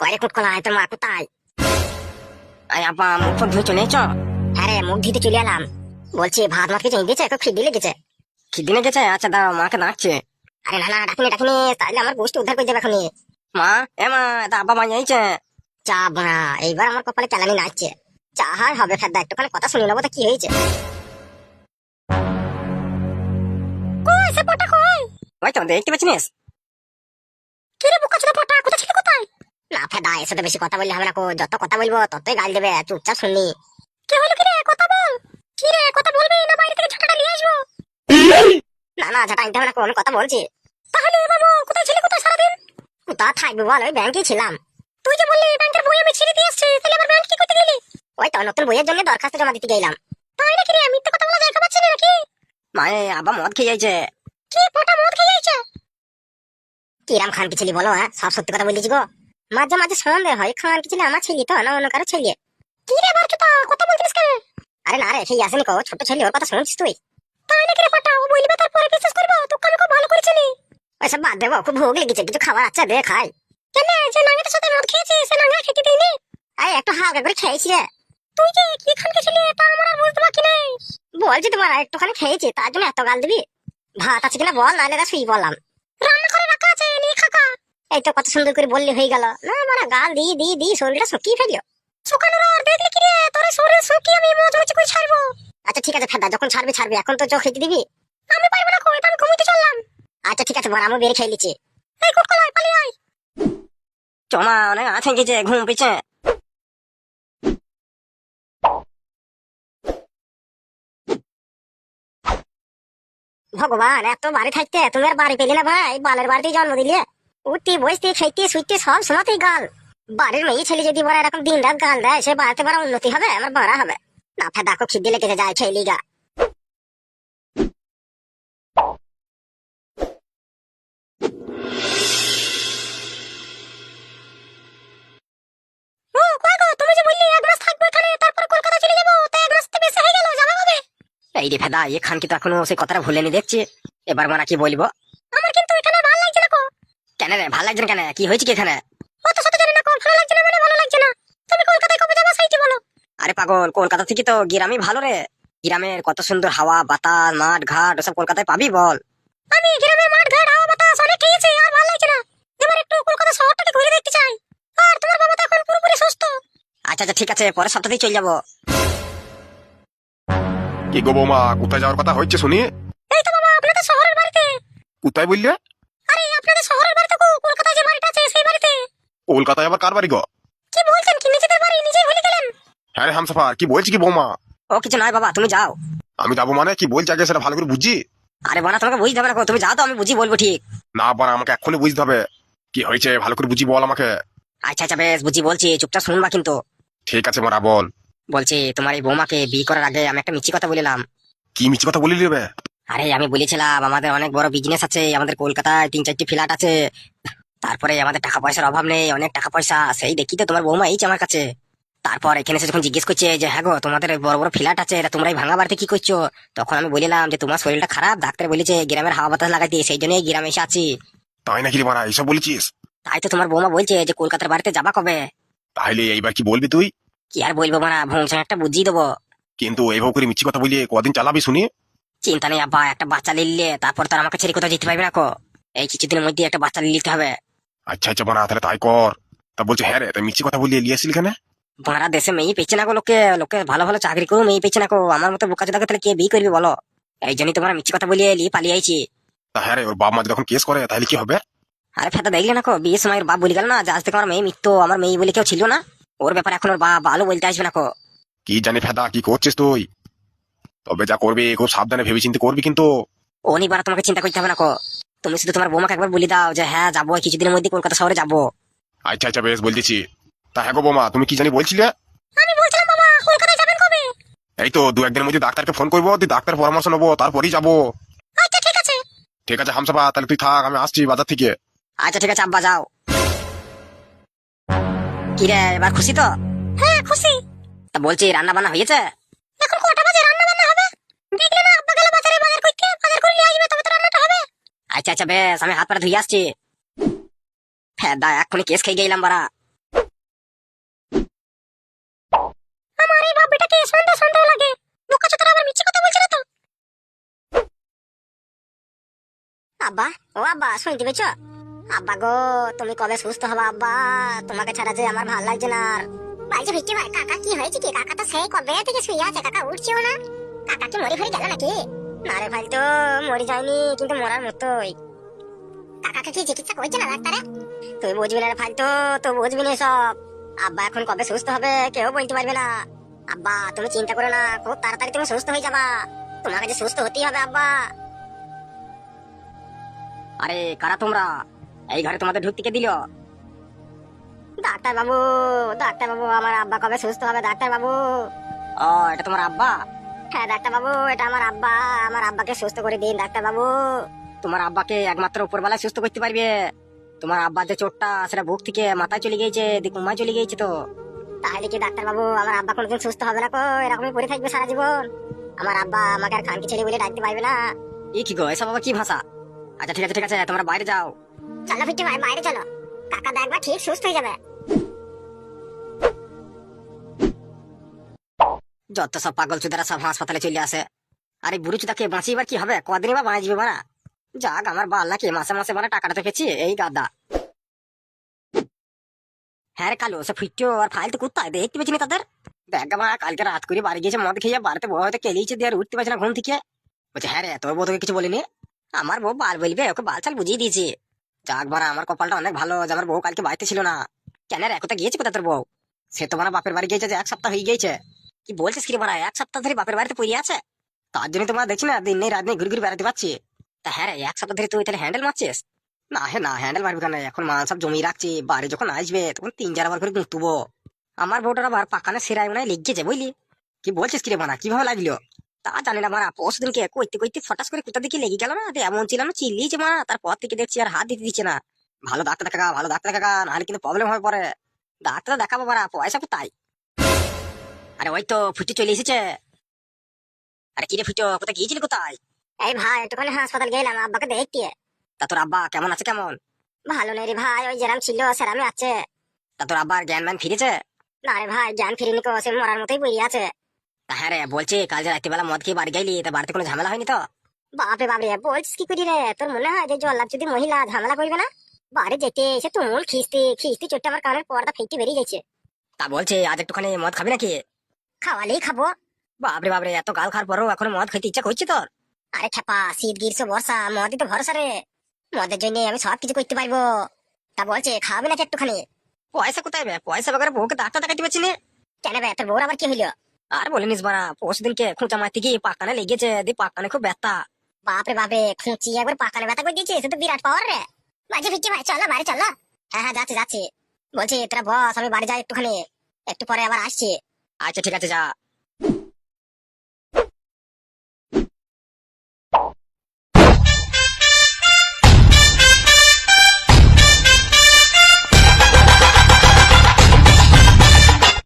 কয়রে কুটকলাই, তোর মা কোথায়? আয় আপা মুখ ফুক ধুয়ে চলে এসো। হ্যাঁ রে, মুখ ধুতে চলে এলাম। বলছি ভাত মাত কিছু দিয়েছে? একটু খিদে লেগেছে। খিদিনে গেছে? আচ্ছা দাও, মাকে ডাকছে। আরে না না, ডাকিনি ডাকিনি, তাহলে আমার গোষ্ঠী উদ্ধার করে যাবে এখনই। মা, এ মা, তা আব্বা মা যাইছে। চা বোনা, এইবার আমার কপালে চালানি নাচছে। চা আর হবে ফেদা, একটুখানি কথা শুনে নেবো তো কি হয়েছে। কই সে পটা কই? ওই তো দেখতে পাচ্ছিস? কি রে বোকা ছোট পটা, কোথা ছিলি কোথায়? না ফেদা, এর সাথে বেশি কথা বললে হবে না কো, যত কথা বলবো ততই গাল দেবে, চুপচাপ শুননি। কি হলো কি রে, কথা বল। কি রে, কথা বলবি না বাইরে থেকে ঝাঁটাটা নিয়ে আসবো? না না, ঝাঁটা আনতে হবে না কো, আমি কথা বলছি। তাহলে বাবু কোথায় ছিলি, কোথায় সারাদিন? কোথায় থাকবি বল, ওই ব্যাংকেই ছিলাম। তুই যে বললি ব্যাংকের বই আমি ছিঁড়ে দিয়ে আসছি, তাহলে আবার ব্যাংক কি করতে গেলি? ওই তো নতুন বইয়ের জন্য দরখাস্ত জমা দিতে গেলাম। তাই নাকি রে, মিথ্যে কথা বলা দেখা পাচ্ছি না নাকি? মা, আব্বা মদ খেয়ে যাইছে। কি পটা মদ খেয়ে যাইছে? কিরাম খান কি ছিলি বলো, হ্যাঁ সব সত্যি কথা বলেছি গো। মাঝে মাঝে সন্দেহ হয় খান কি ছিলি আমার ছেলে তো না অন্য কারো ছেলে। কি রে বার চুতা, কথা বলছিস কেন? আরে না রে, সেই আসেনি কো, ছোট ছেলে, ওর কথা শুনছিস তুই? তাই নাকি রে পটা, ও বলবে তারপরে বিশ্বাস করবো? তোকে আমি খুব ভালো করে চিনি। ওইসব বাদ দেবো, খুব ভোগ লেগেছে, কিছু খাবার আচ্ছা দে খাই। কেন, যে নাঙ্গের সাথে মদ খেয়েছিস সে নাঙ্গা খেতে দিইনি? আরে একটু হালকা করে খেয়েছি রে। তুই যে কি খান খেয়েছিলি তা আমার আর বুঝতে বাকি নেই। বলছি তোমার একটুখানি খেয়েছি, তার জন্য এত গাল দিবি? ভাত আছে কিনা বল, নাহলে শুই বললাম। রান্না করে রাখা আছে, নিয়ে খাকা। এই তো কত সুন্দর করে বললে হয়ে গেল না, মানে গাল দিয়ে দিয়ে দিয়ে শরীরটা শুকিয়ে ফেললো। শুকানোর আর দেখলি কি রে, তোর শরীর শুকিয়ে আমি মজা হচ্ছে করে ছাড়বো। আচ্ছা ঠিক আছে ফেদা, যখন ছাড়বি ছাড়বি, এখন তো চোখ খেতে দিবি। আমি পারবো না, কই আমি ঘুমিতে চললাম। আচ্ছা ঠিক আছে বল, আমি বেরিয়ে খেয়ে নিচ্ছি। এই কুটকলাই পালিয়ে আয়। চমা অনেক আছে গেছে, ঘুম পেয়েছে। ভগবান, এত বাড়ি থাকতে তুমি আর বাড়ি পেলি না ভাই, বালের বাড়িতেই জন্ম দিলে। উঠতে বসতে খেতে শুইতে সব সময়তেই গাল। বাড়ির মেয়ে ছেলে যদি বড় এরকম দিন রাত গাল দেয়, সে বাড়িতে বড় উন্নতি হবে, আমার বড় হবে না। ফেদা খুব খিদে লেগেছে, যায় খেয়ে গা। ও কই গো, তুমি যে বললি এক মাস থাকবে এখানে, তারপর কলকাতা চলে যাবো, তা এক মাস তো বেশি হয়ে গেল, যাবে কবে? এই রে ফেদা, এ খান কি তো এখনো সেই কথাটা ভুলেনি দেখছি। এবার মানা কি বলবো? আমার কিন্তু এখানে ভালো লাগছে না কো। কেন রে, ভালো লাগছে না কেন? কি হয়েছে কি এখানে? অত শত জানি না কো, ভালো লাগছে না মানে ভালো লাগছে না। তুমি কলকাতায় কবে যাবে সেইটি বলো। আরে পাগল, কলকাতা থেকে তো গ্রামই ভালো রে। গ্রামের কত সুন্দর হাওয়া বাতাস, মাঠ ঘাট, ওসব কলকাতায় পাবি বল? আমি গ্রামে মাঠ ঘাট হাওয়া বাতাস অনেক খেয়েছি, আর ভালো লাগছে না। এবার একটু কলকাতা শহরটাকে ঘুরে দেখতে চাই। আর তোমার বাবা তো এখন পুরোপুরি সুস্থ। আচ্ছা আচ্ছা ঠিক আছে, পরের সপ্তাহেই চলে যাবো। কি গো বৌমা, কোথায় যাওয়ার কথা হচ্ছে শুনি? এই তো বাবা, আপনাদের শহরের বাড়িতে। কোথায় বললে? আরে আপনাদের শহরের বাড়িতে গো, কলকাতায় যে বাড়িটা আছে সেই বাড়িতে। কলকাতায় আবার কার বাড়ি গো? কি বলছেন, কি নিজেদের বাড়ি নিজেই ভুলে গেলেন? হ্যাঁ রে হামসাফার, কি বলছি কি বৌমা? ও কিছু নয় বাবা, তুমি যাও। আমি যাবো মানে কি বলছি আগে সেটা ভালো করে বুঝছি। আরে বানা, তোমাকে বুঝতে হবে না, তুমি যাও তো, আমি বুঝি বলবো ঠিক। না বানা, আমাকে এক্ষুনি বুঝতে হবে। কি হয়েছে ভালো করে বুঝি বল আমাকে। আচ্ছা আচ্ছা বেশ, বুঝি বলছি, চুপচাপ শুনবা কিন্তু। ঠিক আছে মারা বল। বলছি তোমার এই বৌমাকে বিয়ে করার আগে আমি একটা মিছি কথা বলিলাম। কি মিছি কথা বলি রে? আরে আমি বলেছিলাম আমাদের অনেক বড় বিজনেস আছে, আমাদের কলকাতায় 3-4টি ফ্ল্যাট আছে। তারপরে আমাদের টাকা পয়সার অভাব নেই, অনেক টাকা পয়সা, সেই দেখি তো তোমার বৌমা এইছে আমার কাছে। তারপর এখানে এসে যখন জিজ্ঞেস করছে যে হ্যাঁ গো তোমাদের বড় বড় ফ্ল্যাট আছে, এটা তোমরা এই ভাঙা বাড়িতে কি করছো, তখন আমি বলিলাম যে তোমার শরীরটা খারাপ, ডাক্তার বলেছে গ্রামের হাওয়া বাতাস লাগাইতে, সেই জন্যই গ্রামে এসে আছি। তাই নাকি রে বানা, এইসব বলেছিস? তাই তো তোমার বৌমা বলছে যে কলকাতার বাড়িতে যাবা কবে। তাহলে এইবার কি বলবি তুই? কি আর বলবো না, ভংসং একটা বুঝিয়ে দেবো। কিন্তু এইভাবে করে মিছি কথা বলিয়ে কদিন চালাবি শুনি? চিন্তা নেই আব্বা, একটা বাচ্চা নিলে তারপর তার আমাকে ছেড়ে কোথাও যেতে পারবে না কো। এই কিছুদিনের মধ্যে একটা বাচ্চা নিতে হবে। আচ্ছা আচ্ছা বানা, তাহলে তাই কর। তা বলছে হ্যাঁ রে, তাই মিছি কথা বলিয়ে নিয়ে আসলি কেন? বাংলা দেশে মেয়ে পেয়েছে না গো, লোকে লোকে ভালো ভালো চাকরি করেও মেয়ে পেয়েছে না গো, আমার মতো বোকা চোদাকে তাহলে কে বিয়ে করবি বলো। এই জন্যই তোমার মিছি কথা বলিয়ে এলি, পালিয়ে আইছি। তা হ্যাঁ রে, ওর বাপ মা যখন কেস করে তাহলে কি হবে? আরে ফেতা দেখলে না কো, বিয়ের সময় ওর বাপ বলে গেল না যে আজ থেকে আমার মেয়ে মৃত্যু, আমার মেয়ে বলে কেউ ছিল না। ওর ব্যাপারে এখন ওর বাপ ভালো বলতে আসবে না কো। কি জানি ফেদা, কি করছিস তুই? তবে যা করবি খুব সাবধানে ভেবে চিন্তে করবি কিন্তু। অনেকবার তোমাকে চিন্তা করতে হবে না কো, তুমি শুধু তোমার বৌমাকে একবার বলে দাও যে হ্যাঁ যাবো, কিছুদিনের মধ্যে কলকাতা শহরে যাবো। আচ্ছা আচ্ছা বেশ বলতেছি। তা হ্যাঁ গো বৌমা, তুমি কি জানি বলছিলে? আমি বলছিলাম বাবা, কলকাতায় যাবেন কবে? এই তো 2-1 দিনের মধ্যে ডাক্তারকে ফোন করবো, তুই ডাক্তার পরামর্শ নেবো, তারপরেই যাবো। আচ্ছা ঠিক আছে। ঠিক আছে হামসাফা, তাহলে তুই থাক, আমি আসছি বাজার থেকে। আচ্ছা ঠিক আছে আব্বা, যাও। কি রে, এবার খুশি তো? হ্যাঁ খুশি। তা বলছি রান্না বান্না হয়েছে? এখন কটা বাজে, রান্না বান্না হবে? দেখলে না আব্বা গেল বাজারে বাজার করতে, বাজার করে নিয়ে আসবে তবে তো রান্নাটা হবে। আচ্ছা আচ্ছা বেশ, আমি হাত পা ধুয়ে আসছি। হ্যাঁ দা, এক্ষুনি কেস খেয়ে গেলাম বাড়া। আমার এই বাবিটাকে সন্দেহ সন্দেহ লাগে। বোকা চোদা আবার মিছে কথা বলছে না তো? আব্বা, ও আব্বা, শুনতে পেয়েছো? আব্বা গো, তুমি কবে সুস্থ হবা আব্বা? তোমাকে ছাড়া যে আমার ভালো লাগছে না আর। ভাই যে ভিত্তি ভাই, কাকা কি হয়েছে কি? কাকা তো সেই কবে থেকে শুয়ে আছে, কাকা উঠছেও না। কাকা কি মরে ফিরে গেল নাকি? না রে ভাই, তো মরে যায়নি, কিন্তু মরার মতোই। কাকাকে কি চিকিৎসা করছে না ডাক্তারে? তুই বুঝবি না রে ভাই, তো বুঝবি না সব। আব্বা এখন কবে সুস্থ হবে কেউ বলতে পারবে না। আব্বা তুমি চিন্তা করো না, খুব তাড়াতাড়ি তুমি সুস্থ হয়ে যাবা। তোমাকে যে সুস্থ হতেই হবে আব্বা। আরে কারা তোমরা? এই ঘরে তোমাদের ঢুকতে কে দিল? ডাক্তার বাবু, ডাক্তার বাবু, আমার আব্বা কবে সুস্থ হবে ডাক্তার বাবু? ও, এটা তোমার আব্বা? হ্যাঁ ডাক্তার বাবু, এটা আমার আব্বা। আমার আব্বাকে সুস্থ করে দিন ডাক্তার বাবু। তোমার আব্বাকে একমাত্র উপরবেলায় সুস্থ করতে পারবে। তোমার আব্বার যে চোটটা সেটা বুক থেকে মাথায় চলে গিয়েছে, কুমায় চলে গিয়েছে তো। তাহলে কি ডাক্তার বাবু আমার আব্বা কোনোদিন সুস্থ হবে না? কো এরকমই পড়ে থাকবে সারা জীবন? আমার আব্বা আমাকে আর খানকি ছেলে বলে ডাকতে পারবে না। এই কি গো, এসব আবার কি ভাষা? আচ্ছা ঠিক আছে ঠিক আছে, তোমরা বাইরে যাও। চলো ফিরতে ভাই, বাইরে চলো। কাকা দেখবা ঠিক সুস্থ হয়ে যাবে। যত সব পাগল চুদারা সব হাসপাতালে চলে আসে। আরে বুড়ি চুদাকে বাঁচিবার কি হবে? কদিনই বা বাঁচবে বানা? যাক, আমার বাল নাকি মাসে মাসে বানা টাকাটা তো পেয়েছি, এই গাদা। হ্যাঁ রে কালো, সে ফিট্টো আর ফাইল তো কোথায় দেখতে পেয়েছি না তাদের। দেখ মা, কালকে রাত করে বাড়ি গিয়েছে মদ খেয়ে, বাড়িতে বউ হয়তো কেলিয়েছে দিয়ে আর উঠতে পারছে না ঘুম থেকে। বলছে হ্যাঁ রে, তোর বউ তোকে কিছু বলিনি? আমার বউ বাল বলবে, ওকে বাল চাল বুঝিয়ে দিয়েছি। যাক বারা, আমার কপালটা অনেক ভালো যে আমার বউ কালকে বাড়িতে ছিল না। কেন রে, কোথায় গিয়েছে কোথায় তোর বউ? সে তো মানে বাপের বাড়ি গিয়েছে, যে 1 সপ্তাহ হয়ে গিয়েছে। কি বলছিস কি রে মারা, 1 সপ্তাহ ধরে বাপের বাড়িতে পড়ে আছে? তার জন্য তোমরা দেখছি না দিন নেই রাত নেই ঘুরে ঘুরে বেড়াতে পারছি। তা হ্যাঁ রে, 1 সপ্তাহ ধরে তুই তাহলে হ্যান্ডেল মারছিস? না হ্যাঁ না, হ্যান্ডেল মারবি কেন? এখন মাল সব জমিয়ে রাখছি, বাড়ি যখন আসবে তখন 3-4 বার করে গুঁতুবো। আমার বউটার আবার পাকানে সেরাই মনে হয় লেগেছে বুঝলি। কি বলছিস কি রে মানা, কিভাবে লাগলো? তা জানি না মারা, পরশুদিনকে কইতে কইতে ফটাস করে কোথা দিকে লেগে গেল না, এমন ছিল না চিল্লিয়েছে মা, তারপর থেকে দেখছি আর হাত দিতে দিচ্ছে না। ভালো ডাক্তার দেখা, ভালো ডাক্তার দেখা, নাহলে কিন্তু প্রবলেম হয়ে পড়ে। ডাক্তার দেখাবো মারা, পয়সা কোথায়? আরে ওই তো ফুটি চলে এসেছে। আরে কি রে ফুটো, কোথায় গিয়েছিলি কোথায়? এই ভাই একটুখানি হাসপাতাল গেলাম আব্বাকে দেখতে। তা তোর আব্বা কেমন আছে কেমন? ভালো নেই রে ভাই, ওই যেরাম ছিল সেরামই আছে। তা তোর আব্বার জ্ঞান ম্যান ফিরেছে? না রে ভাই, জ্ঞান ফিরিনি, কো সে মরার মতোই পড়ে আছে। তা হ্যাঁ রে, বলছি কাল যে রাত্রিবেলা মদ খেয়ে বাড়ি গেলি, তা বাড়িতে কোনো ঝামেলা হয়নি তো? বাপরে বাপরে, বলছিস কি করি রে? তোর মনে হয় যে জল্লাদ যদি মহিলা ঝামেলা করবে না? বাড়ি যেতে এসে তুমুল খিস্তি খিস্তি চোটটা আমার কানের পর্দা ফেটে বেরিয়ে যাচ্ছে। তা বলছে আজ একটুখানি মদ খাবি নাকি? খাওয়ালেই খাবো। বাপরে বাপরে, এত গাল খাওয়ার পরও এখন মদ খেতে ইচ্ছা করছে তোর? আরে খেপা, শীত গ্রীষ্ম বর্ষা মদই তো ভরসা রে। মদের জন্য আমি সব কিছু করতে পারবো। তা বলছে খাওয়াবে নাকি একটুখানি? পয়সা কোথায় বে? পয়সা বেকার বউকে ডাক্তার দেখাইতে পারছি না। কেন বে, তোর বউর আবার কি হইলো? আর বলিনিস বাড়া, পরশুদিনকে খুঁচা মারতে গিয়ে পাকানে লেগেছে, দিয়ে পাকানে খুব ব্যথা। বাপরে বাপরে, খুঁচি একবার পাকানে ব্যথা করে দিয়েছে, সে তো বিরাট পাওয়ার রে। বাজে ফিরছি ভাই, চলো বাড়ি চলো। হ্যাঁ হ্যাঁ, যাচ্ছি যাচ্ছি। বলছি তোরা বস, আমি বাড়ি যাই একটুখানি, একটু পরে আবার আসছি। আচ্ছা ঠিক আছে, যা।